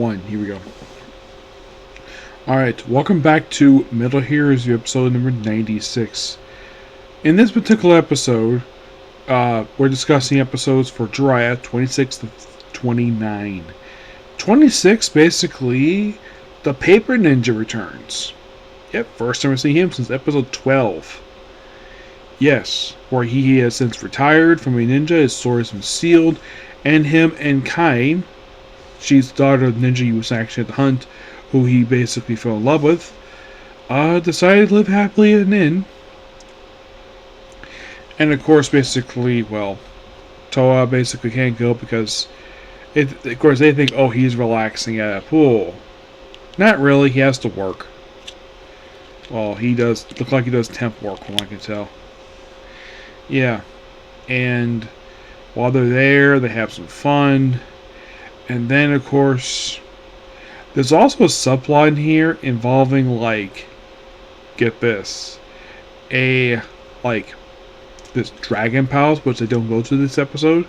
Here we go. Alright, welcome back to Metal Heroes, episode number 96. In this particular episode, we're discussing episodes for Jiraiya 26 to 29. 26, basically, the Paper Ninja returns. Yep, first time we see him since episode 12. Yes, where he has since retired from a ninja, his sword has been sealed, and him and Kai, she's the daughter of the ninja he was actually at the hunt, who he basically fell in love with, decided to live happily in. And of course, basically, well, Toa basically can't go because, of course, they think, oh, he's relaxing at a pool. Not really, he has to work. Well, he does, look like he does temp work from what I can tell. Yeah, and while they're there, they have some fun. And then, of course, there's also a subplot here involving, like, get this, this Dragon Palace, which they don't go to this episode.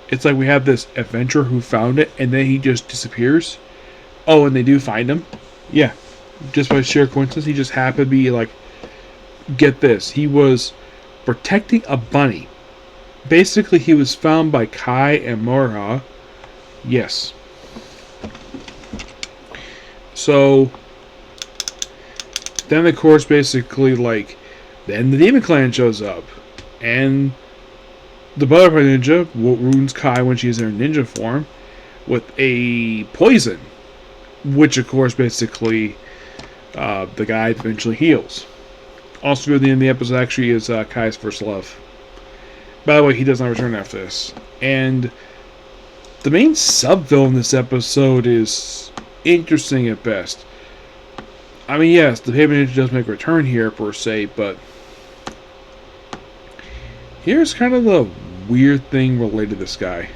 It's like we have this adventurer who found it, and then he just disappears. Oh, and they do find him. Yeah, just by sheer coincidence, he just happened to be, like, get this, he was protecting a bunny. Basically, he was found by Kai and Morha. Yes. So, then of course, basically, like, then the Demon Clan shows up. And the Butterfly Ninja wounds Kai when she's in her ninja form with a poison. Which, of course, basically, the guy eventually heals. Also, at the end of the episode, actually, is Kai's first love. By the way, he does not return after this. And the main sub-villain in this episode is interesting at best. I mean, yes, the Paper Ninja does make a return here, per se, but here's kind of the weird thing related to this guy.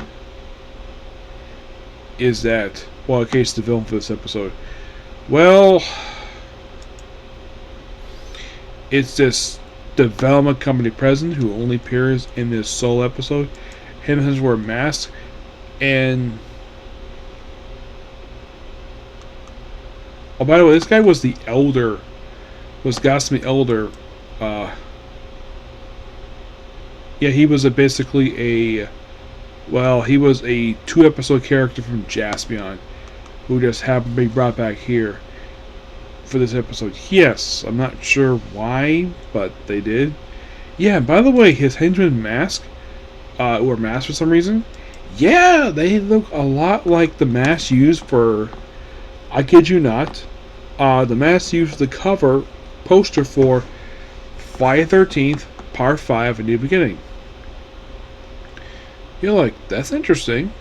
Is that, well, in case the villain for this episode, well, it's this development company president who only appears in this solo episode. Him has wear a mask, and oh, by the way, this guy was the elder, was Gasmi elder. Yeah, he was basically a, well, he was a 2-episode character from Jaspion, who just happened to be brought back here for this episode. Yes, I'm not sure why, but they did. Yeah, by the way, his henchman mask, or mask for some reason, yeah, they look a lot like the mask used for, I kid you not, the mask used for the cover poster for Friday the 13th, Part 5, A New Beginning. You're like, that's interesting.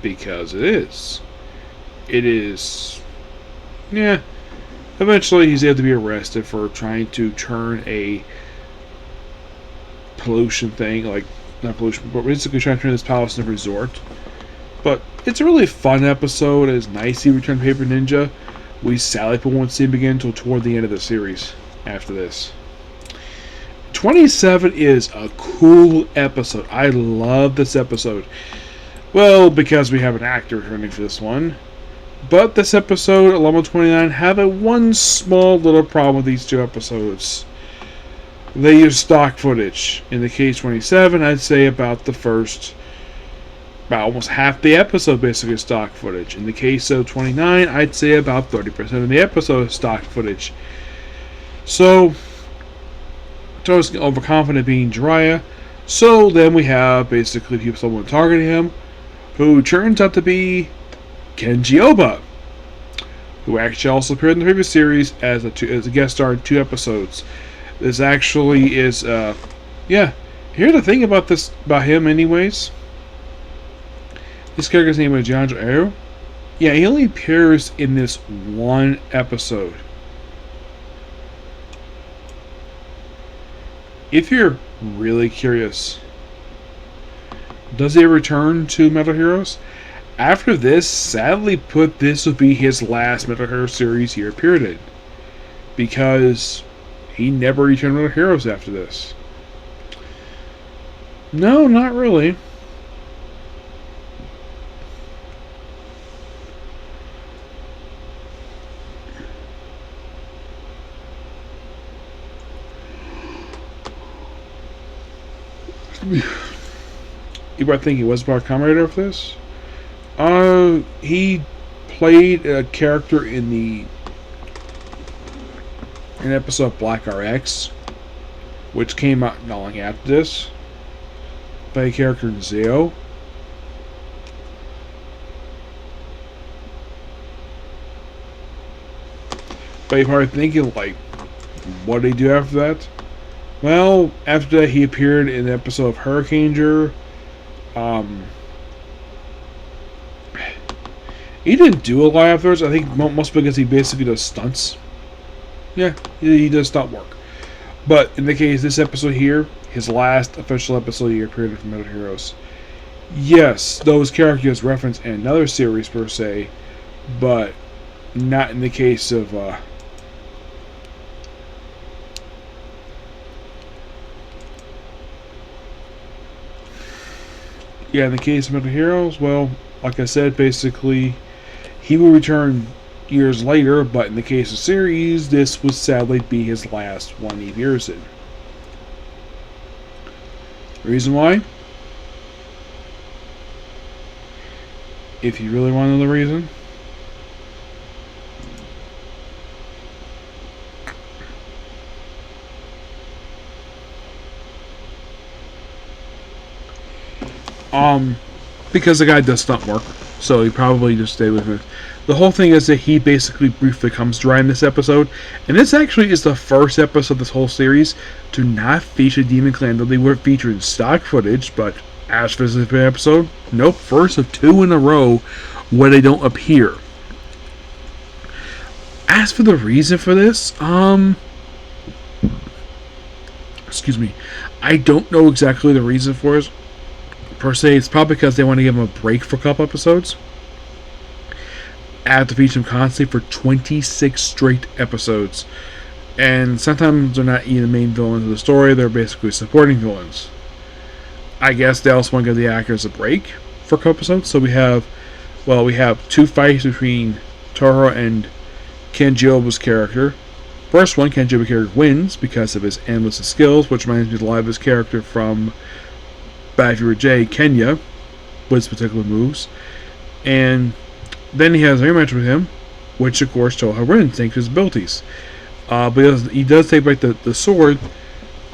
Because it is. It is. Yeah. Eventually, he's able to be arrested for trying to turn a pollution thing, like, not pollution, but basically trying to turn this palace into a resort. But it's a really fun episode. It's nice he returned Paper Ninja. We sadly won't see him again until toward the end of the series after this. 27 is a cool episode. I love this episode. Well, because we have an actor returning for this one. But this episode, along with 29, have one small little problem with these two episodes. They use stock footage. In the case 27, I'd say about the first, about almost half the episode basically is stock footage. In the case of 29, I'd say about 30% of the episode is stock footage. So, Toa's overconfident being Jiraiya. So then we have basically someone targeting him, who turns out to be Kenji Oba, who actually also appeared in the previous series as a guest star in 2 episodes. This actually is, yeah. Here's the thing about him, anyways. This character's name is Janjo Ero. Yeah, he only appears in this 1 episode. If you're really curious, does he return to Metal Heroes? After this, sadly put, this will be his last Metal Heroes series he appeared in. Because he never returned to Metal Heroes after this. No, not really. You might think he was part commentator for this. He played a character in an episode of Black RX, which came out not long after this. Played a character in Zeo. But you're probably thinking, like, what did he do after that? Well, after that, he appeared in an episode of Hurricaneer. He didn't do a lot afterwards. I think most because he basically does stunts. Yeah, he does stunt work. But in the case, this episode here, his last official episode he appeared from Metal Heroes. Yes, those characters referenced in another series per se, but not in the case of yeah, in the case of Metal Heroes, well, like I said, basically he will return years later, but in the case of series, this would sadly be his last one he appears in. Reason why? If you really want to know the reason. Because the guy does stunt work, so he probably just stayed with him. The whole thing is that he basically briefly comes dry in this episode, and this actually is the first episode of this whole series to not feature Demon Clan, though they were featured in stock footage, but as for this episode, nope, first of two in a row where they don't appear. As for the reason for this, excuse me, I don't know exactly the reason for it. Per se, it's probably because they want to give him a break for a couple episodes. I have to feature him constantly for 26 straight episodes. And sometimes they're not even the main villains of the story, they're basically supporting villains. I guess they also want to give the actors a break for a couple episodes. So we have two fights between Toho and Kenji-Oba's character. First one, Kenji-Oba's character wins because of his endless skills, which reminds me of a lot of his character from Bad Fury J, Kenya, with his particular moves. And then he has a rematch with him, which of course Toho wins thanks to his abilities. But he does take back the sword,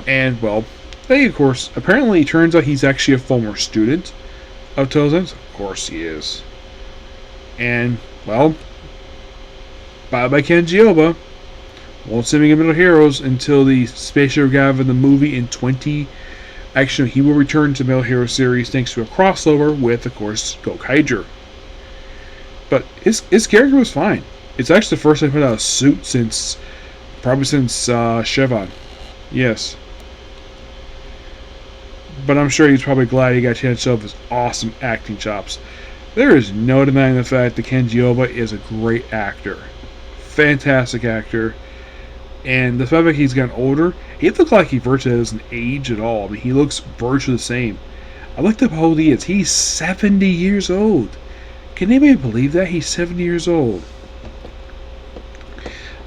and well, they of course, apparently it turns out he's actually a former student of Toho's. Of course he is. And, well, bye-bye Kenji-Oba. Won't see him in Metal Heroes until the spaceship gather in the movie in 20... Actually, he will return to Metal Hero series thanks to a crossover with, of course, Gokaiger. But his character was fine. It's actually the first time he put out a suit since Chevron. Yes. But I'm sure he's probably glad he got a chance to show off his awesome acting chops. There is no denying the fact that Kenji-Oba is a great actor. Fantastic actor. And the fact that he's gotten older, he looks like he virtually doesn't age at all. I mean, he looks virtually the same. I looked up how old he is. He's 70 years old. Can anybody believe that? He's 70 years old.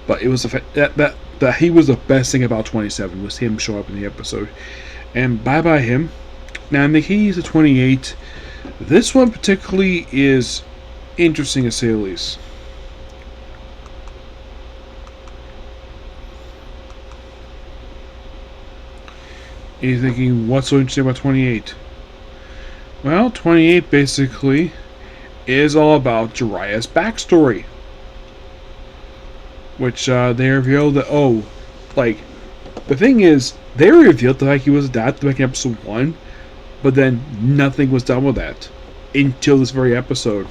But it was that he was the best thing about 27 was him showing up in the episode. And bye-bye him. Now, in the case of 28, this one particularly is interesting to say the least. You're thinking, what's so interesting about 28? Well, 28 basically is all about Jiraiya's backstory. Which they revealed that, the thing is, they revealed the fact he was adopted back in episode 1, but then nothing was done with that until this very episode.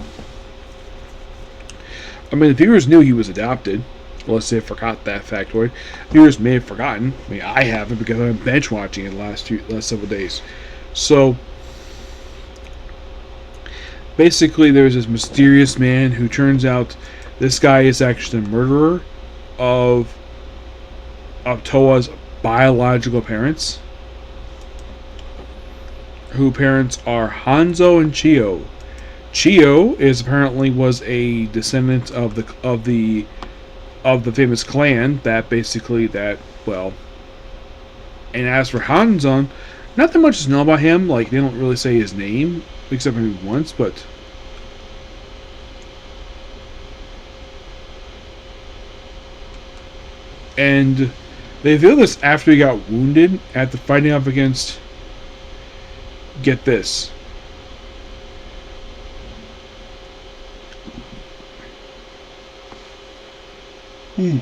I mean, the viewers knew he was adopted. Unless they forgot that factoid. Viewers may have forgotten. I mean, I haven't because I've been bench watching it the last several days. So, basically, there's this mysterious man who turns out this guy is actually the murderer of Toa's biological parents, whose parents are Hanzo and Chio. Chio was a descendant of the famous clan and as for Hanzo, Not that much is known about him. Like, they don't really say his name, except maybe once, but... And they reveal this after he got wounded after fighting off against... Get this. Hmm.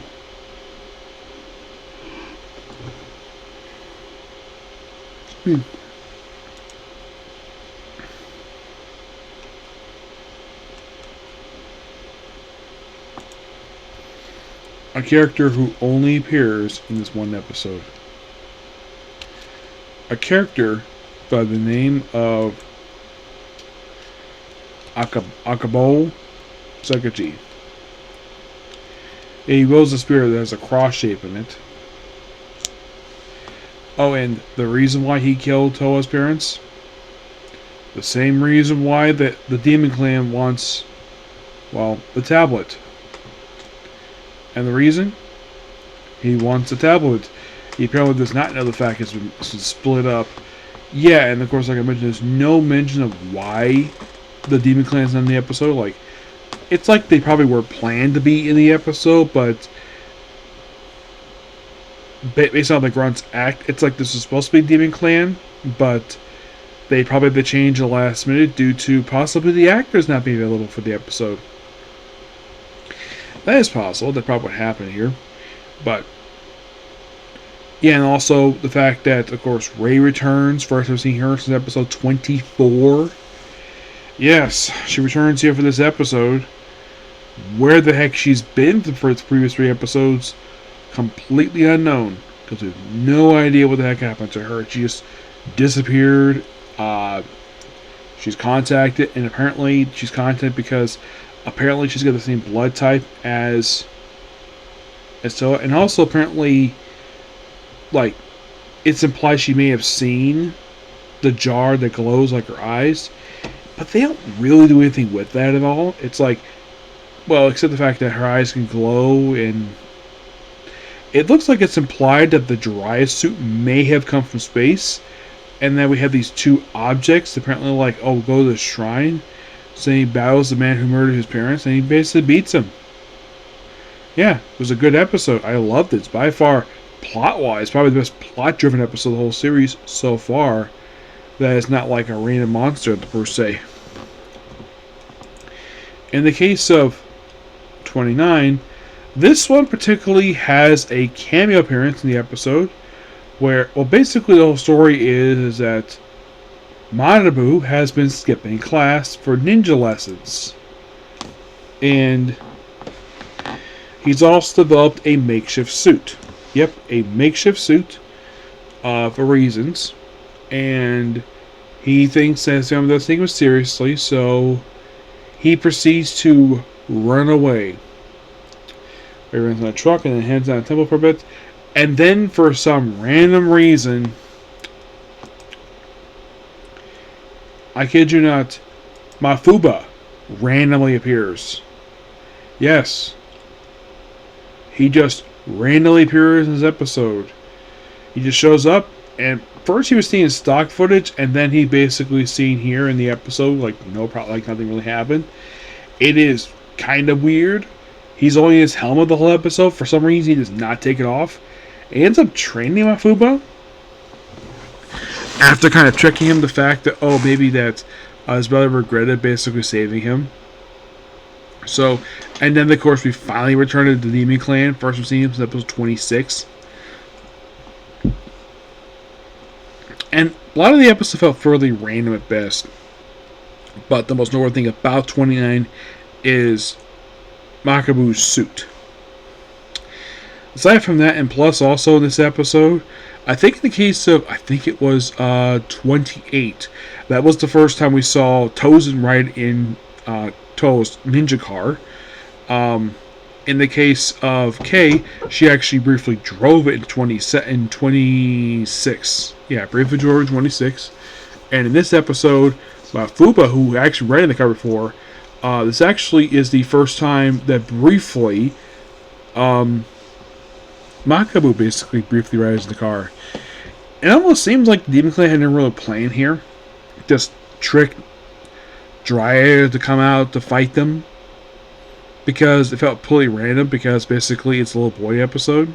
A character who only appears in this one episode. A character by the name of Akabo Sakaji. He wields a spear that has a cross shape in it. Oh, and the reason why he killed Toa's parents? The same reason why the Demon Clan wants, well, the tablet. And the reason? He wants the tablet. He apparently does not know the fact it's been split up. Yeah, and of course, like I mentioned, there's no mention of why the Demon Clan's in the episode. Like, it's like they probably were planned to be in the episode, but based on the Grunt's act, it's like this is supposed to be Demon Clan, but they probably had to change the last minute due to possibly the actors not being available for the episode. That is possible. That probably would happen here. But, yeah, and also the fact that, of course, Rey returns. First I've seen her since episode 24. Yes, she returns here for this episode. Where the heck she's been for its previous 3 episodes, completely unknown. Because we have no idea what the heck happened to her. She just disappeared. She's contacted, and apparently she's contacted because apparently she's got the same blood type as Toa, and also apparently, like, it's implied she may have seen the jar that glows like her eyes, but they don't really do anything with that at all. It's like, well, except the fact that her eyes can glow, and it looks like it's implied that the Jiraiya suit may have come from space, and then we have these 2 objects, apparently like, oh, go to the shrine. So he battles the man who murdered his parents, and he basically beats him. Yeah, it was a good episode. I loved it. It's by far, plot-wise, probably the best plot-driven episode of the whole series so far. That is not like a random monster, per se. In the case of 29, this one particularly has a cameo appearance in the episode, where, well, basically the whole story is that Manabu has been skipping class for ninja lessons. And he's also developed a makeshift suit. Yep, a makeshift suit for reasons. And he thinks that his family doesn't take him seriously, so he proceeds to run away. He runs in a truck and then heads down a temple for a bit. And then, for some random reason, I kid you not, Mafuba randomly appears. Yes. He just randomly appears in this episode. He just shows up, and first he was seeing stock footage, and then he basically seen here in the episode, like, no problem, like nothing really happened. It is kind of weird. He's only in his helmet the whole episode. For some reason, he does not take it off. He ends up training Mafuba, after kind of tricking him the fact that, oh, maybe that his brother regretted basically saving him. So, and then of course we finally return to the Demon Clan. First we've seen him since episode 26. And a lot of the episodes felt fairly random at best. But the most noteworthy thing about 29 is Makabu's suit. Aside from that, and plus also in this episode, I think in the case of, I think it was 28, that was the first time we saw Tozen ride in Toa's ninja car. In the case of Kei, she actually briefly drove it in 26. Yeah, briefly drove it in 26. And in this episode, Fuba, who actually ran in the car before, this actually is the first time that briefly Makabu basically briefly rides in the car. It almost seems like Demon Slayer had no real plan here. Just trick Jiraiya to come out to fight them. Because it felt pretty random, because basically it's a little boy episode.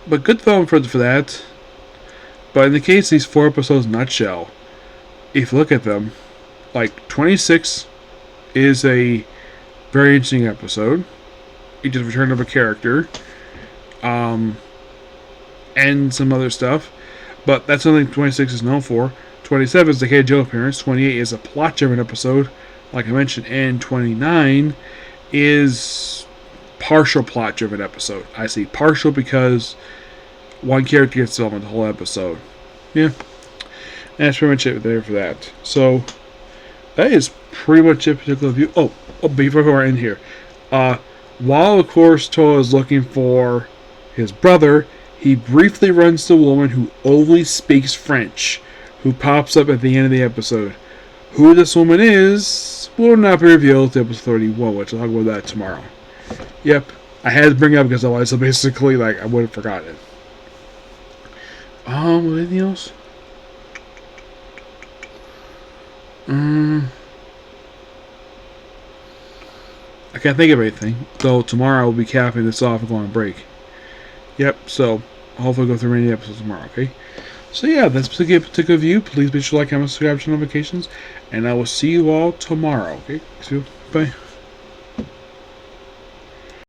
But good film for that. But in the case of these 4 episodes in a nutshell, if you look at them, like 26 is a very interesting episode. It just returned of a character. And some other stuff. But that's something 26 is known for. 27 is the K. Joe appearance. 28 is a plot-driven episode, like I mentioned. And 29 is partial plot-driven episode. I say partial because one character gets development the whole episode. Yeah. And that's pretty much it there for that. So, that is pretty much it, particular view. Oh, before we're in here. While, of course, Toa is looking for his brother, he briefly runs to a woman who only speaks French, who pops up at the end of the episode. Who this woman is will not be revealed to episode 31, which I'll talk about that tomorrow. Yep, I had to bring it up because otherwise, so basically, like, I would have forgotten it. Anything else? I can't think of anything. So tomorrow I'll be capping this off and going on break. Yep, so hopefully I'll go through many episodes tomorrow, okay? So yeah, that's a particular view. Please be sure to like, comment, subscribe, turn notifications, and I will see you all tomorrow, okay? See you. Bye.